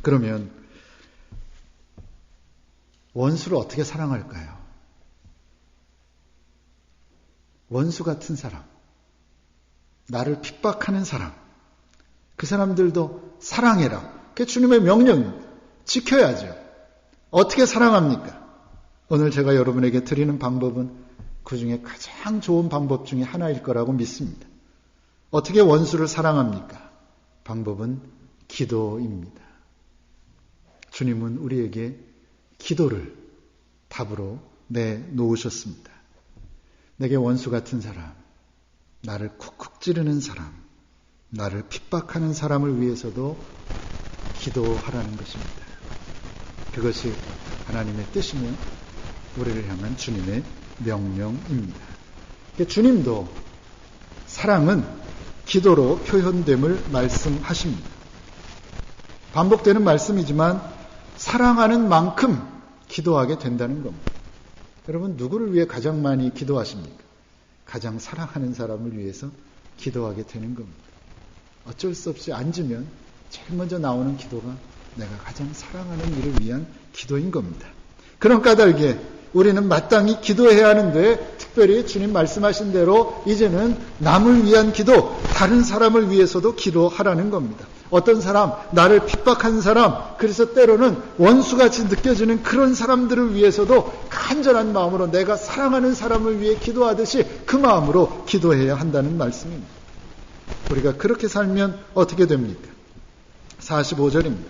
그러면 원수를 어떻게 사랑할까요? 원수 같은 사람, 나를 핍박하는 사람, 그 사람들도 사랑해라. 그게 주님의 명령, 지켜야죠. 어떻게 사랑합니까? 오늘 제가 여러분에게 드리는 방법은 그 중에 가장 좋은 방법 중에 하나일 거라고 믿습니다. 어떻게 원수를 사랑합니까? 방법은 기도입니다. 주님은 우리에게 기도를 답으로 내놓으셨습니다. 내게 원수 같은 사람, 나를 쿡쿡 찌르는 사람, 나를 핍박하는 사람을 위해서도 기도하라는 것입니다. 그것이 하나님의 뜻이며 우리를 향한 주님의 명령입니다. 주님도 사랑은 기도로 표현됨을 말씀하십니다. 반복되는 말씀이지만 사랑하는 만큼 기도하게 된다는 겁니다. 여러분, 누구를 위해 가장 많이 기도하십니까? 가장 사랑하는 사람을 위해서 기도하게 되는 겁니다. 어쩔 수 없이 앉으면 제일 먼저 나오는 기도가 내가 가장 사랑하는 이를 위한 기도인 겁니다. 그런 까닭에 우리는 마땅히 기도해야 하는데, 특별히 주님 말씀하신 대로 이제는 남을 위한 기도, 다른 사람을 위해서도 기도하라는 겁니다. 어떤 사람, 나를 핍박한 사람, 그래서 때로는 원수같이 느껴지는 그런 사람들을 위해서도 간절한 마음으로 내가 사랑하는 사람을 위해 기도하듯이 그 마음으로 기도해야 한다는 말씀입니다. 우리가 그렇게 살면 어떻게 됩니까? 45절입니다.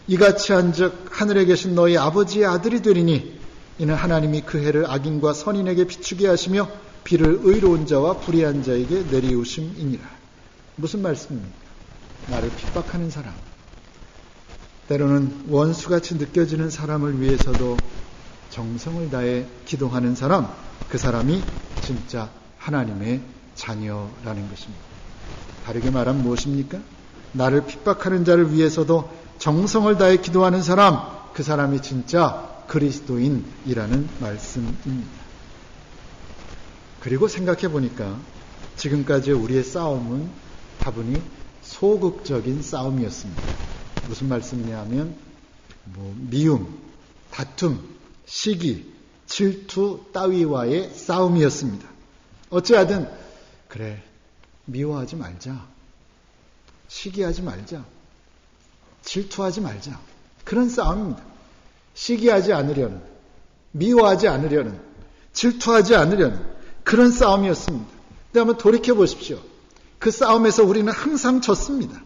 이같이 한즉 하늘에 계신 너희 아버지의 아들이 되리니 이는 하나님이 그 해를 악인과 선인에게 비추게 하시며 비를 의로운 자와 불의한 자에게 내리우심이니라. 무슨 말씀입니까? 나를 핍박하는 사람, 때로는 원수같이 느껴지는 사람을 위해서도 정성을 다해 기도하는 사람, 그 사람이 진짜 하나님의 자녀라는 것입니다. 다르게 말하면 무엇입니까? 나를 핍박하는 자를 위해서도 정성을 다해 기도하는 사람, 그 사람이 진짜 그리스도인이라는 말씀입니다. 그리고 생각해 보니까 지금까지 우리의 싸움은 다분히 소극적인 싸움이었습니다. 무슨 말씀이냐면 미움, 다툼, 시기, 질투 따위와의 싸움이었습니다. 어찌하든 그래, 미워하지 말자, 시기하지 말자, 질투하지 말자, 그런 싸움입니다. 시기하지 않으려는, 미워하지 않으려는, 질투하지 않으려는 그런 싸움이었습니다. 근데 한번 돌이켜 보십시오. 그 싸움에서 우리는 항상 졌습니다.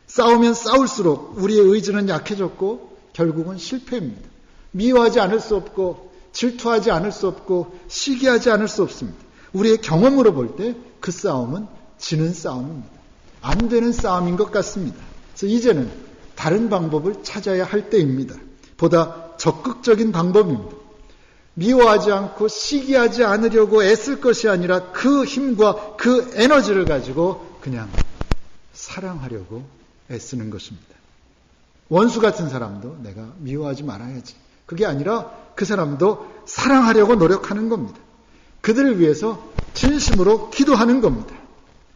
싸우면 싸울수록 우리의 의지는 약해졌고 결국은 실패입니다. 미워하지 않을 수 없고 질투하지 않을 수 없고 시기하지 않을 수 없습니다. 우리의 경험으로 볼 때 그 싸움은 지는 싸움입니다. 안 되는 싸움인 것 같습니다. 그래서 이제는 다른 방법을 찾아야 할 때입니다. 보다 적극적인 방법입니다. 미워하지 않고 시기하지 않으려고 애쓸 것이 아니라 그 힘과 그 에너지를 가지고 그냥 사랑하려고 애쓰는 것입니다. 원수 같은 사람도 내가 미워하지 말아야지. 그게 아니라 그 사람도 사랑하려고 노력하는 겁니다. 그들을 위해서 진심으로 기도하는 겁니다.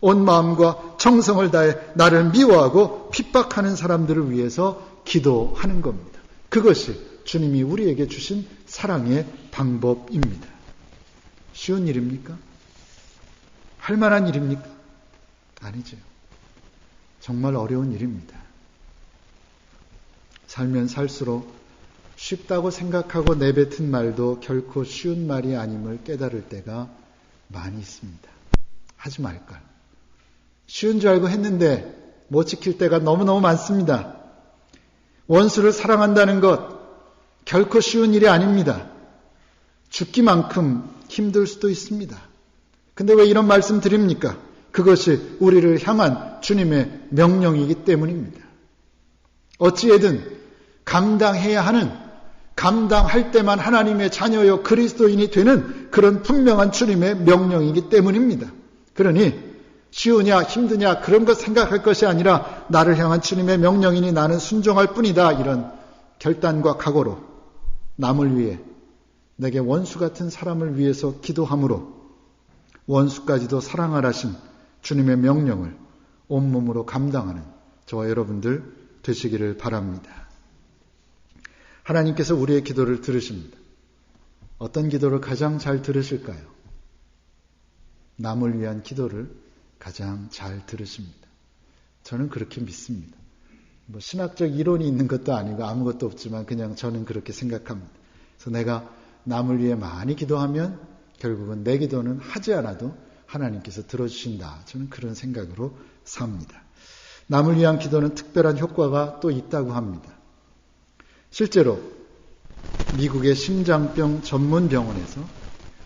온 마음과 정성을 다해 나를 미워하고 핍박하는 사람들을 위해서 기도하는 겁니다. 그것이 주님이 우리에게 주신 사랑의 방법입니다. 쉬운 일입니까? 할 만한 일입니까? 아니죠. 정말 어려운 일입니다. 살면 살수록 쉽다고 생각하고 내뱉은 말도 결코 쉬운 말이 아님을 깨달을 때가 많이 있습니다. 하지 말걸. 쉬운 줄 알고 했는데 못 지킬 때가 너무너무 많습니다. 원수를 사랑한다는 것 결코 쉬운 일이 아닙니다. 죽기만큼 힘들 수도 있습니다. 근데 왜 이런 말씀 드립니까? 그것이 우리를 향한 주님의 명령이기 때문입니다. 어찌해든 감당해야 하는, 감당할 때만 하나님의 자녀여 그리스도인이 되는 그런 분명한 주님의 명령이기 때문입니다. 그러니 쉬우냐 힘드냐 그런 것 생각할 것이 아니라 나를 향한 주님의 명령이니 나는 순종할 뿐이다, 이런 결단과 각오로 남을 위해, 내게 원수 같은 사람을 위해서 기도함으로 원수까지도 사랑하라신 주님의 명령을 온몸으로 감당하는 저와 여러분들 되시기를 바랍니다. 하나님께서 우리의 기도를 들으십니다. 어떤 기도를 가장 잘 들으실까요? 남을 위한 기도를 가장 잘 들으십니다. 저는 그렇게 믿습니다. 신학적 이론이 있는 것도 아니고 아무것도 없지만 그냥 저는 그렇게 생각합니다. 그래서 내가 남을 위해 많이 기도하면 결국은 내 기도는 하지 않아도 하나님께서 들어주신다. 저는 그런 생각으로 삽니다. 남을 위한 기도는 특별한 효과가 또 있다고 합니다. 실제로 미국의 심장병 전문 병원에서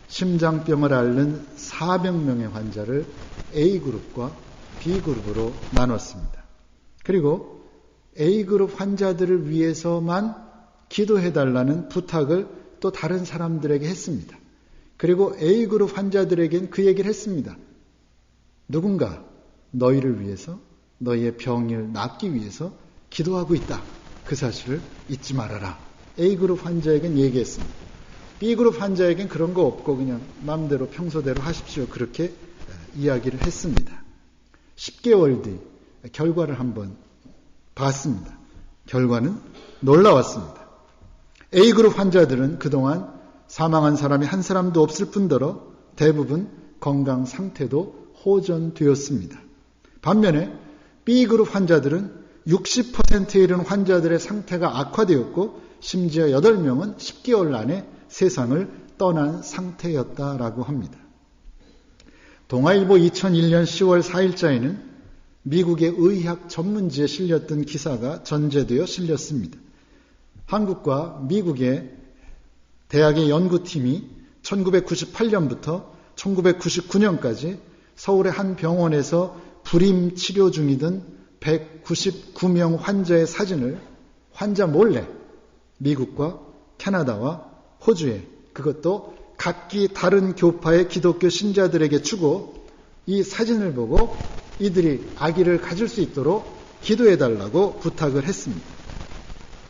심장병을 앓는 400명의 환자를 A그룹과 B그룹으로 나눴습니다. 그리고 A그룹 환자들을 위해서만 기도해달라는 부탁을 또 다른 사람들에게 했습니다. 그리고 A그룹 환자들에겐 그 얘기를 했습니다. 누군가 너희를 위해서 너희의 병을 낫기 위해서 기도하고 있다. 그 사실을 잊지 말아라. A그룹 환자에겐 얘기했습니다. B그룹 환자에겐 그런 거 없고 그냥 마음대로 평소대로 하십시오. 그렇게 이야기를 했습니다. 10개월 뒤 결과를 한번 봤습니다. 결과는 놀라웠습니다. A그룹 환자들은 그동안 사망한 사람이 한 사람도 없을 뿐더러 대부분 건강 상태도 호전되었습니다. 반면에 B그룹 환자들은 60%에 이르는 환자들의 상태가 악화되었고 심지어 8명은 10개월 안에 세상을 떠난 상태였다라고 합니다. 동아일보 2001년 10월 4일자에는 미국의 의학 전문지에 실렸던 기사가 전제되어 실렸습니다. 한국과 미국의 대학의 연구팀이 1998년부터 1999년까지 서울의 한 병원에서 불임 치료 중이던 199명 환자의 사진을 환자 몰래 미국과 캐나다와 호주에, 그것도 각기 다른 교파의 기독교 신자들에게 주고 이 사진을 보고 이들이 아기를 가질 수 있도록 기도해달라고 부탁을 했습니다.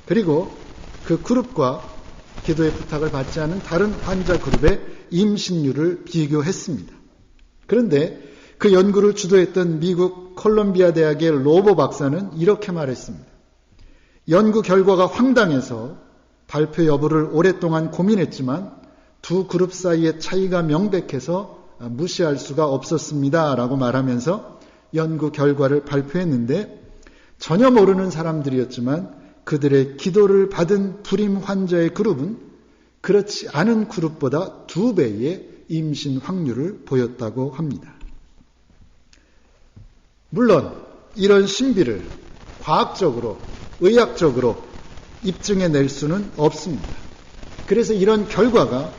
그리고 그 그룹과 기도의 부탁을 받지 않은 다른 환자 그룹의 임신율을 비교했습니다. 그런데 그 연구를 주도했던 미국 콜롬비아 대학의 로보 박사는 이렇게 말했습니다. 연구 결과가 황당해서 발표 여부를 오랫동안 고민했지만 두 그룹 사이의 차이가 명백해서 무시할 수가 없었습니다. 라고 말하면서 연구 결과를 발표했는데 전혀 모르는 사람들이었지만 그들의 기도를 받은 불임 환자의 그룹은 그렇지 않은 그룹보다 2배의 임신 확률을 보였다고 합니다. 물론 이런 신비를 과학적으로, 의학적으로 입증해낼 수는 없습니다. 그래서 이런 결과가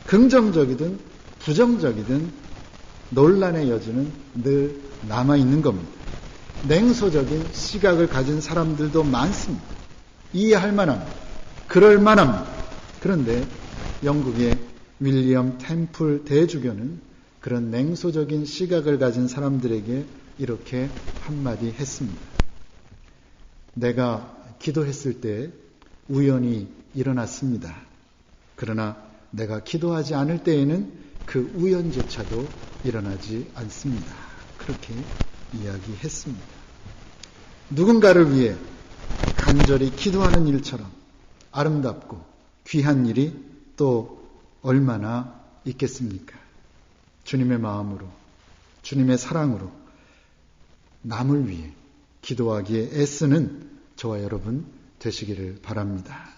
긍정적이든 부정적이든 논란의 여지는 늘 남아있는 겁니다. 냉소적인 시각을 가진 사람들도 많습니다. 이해할 만합니다. 그럴 만합니다. 그런데 영국의 윌리엄 템플 대주교는 그런 냉소적인 시각을 가진 사람들에게 이렇게 한마디 했습니다. 내가 기도했을 때 우연이 일어났습니다. 그러나 내가 기도하지 않을 때에는 그 우연조차도 일어나지 않습니다. 그렇게 이야기했습니다. 누군가를 위해 간절히 기도하는 일처럼 아름답고 귀한 일이 또 얼마나 있겠습니까? 주님의 마음으로, 주님의 사랑으로 남을 위해 기도하기에 애쓰는 저와 여러분 되시기를 바랍니다.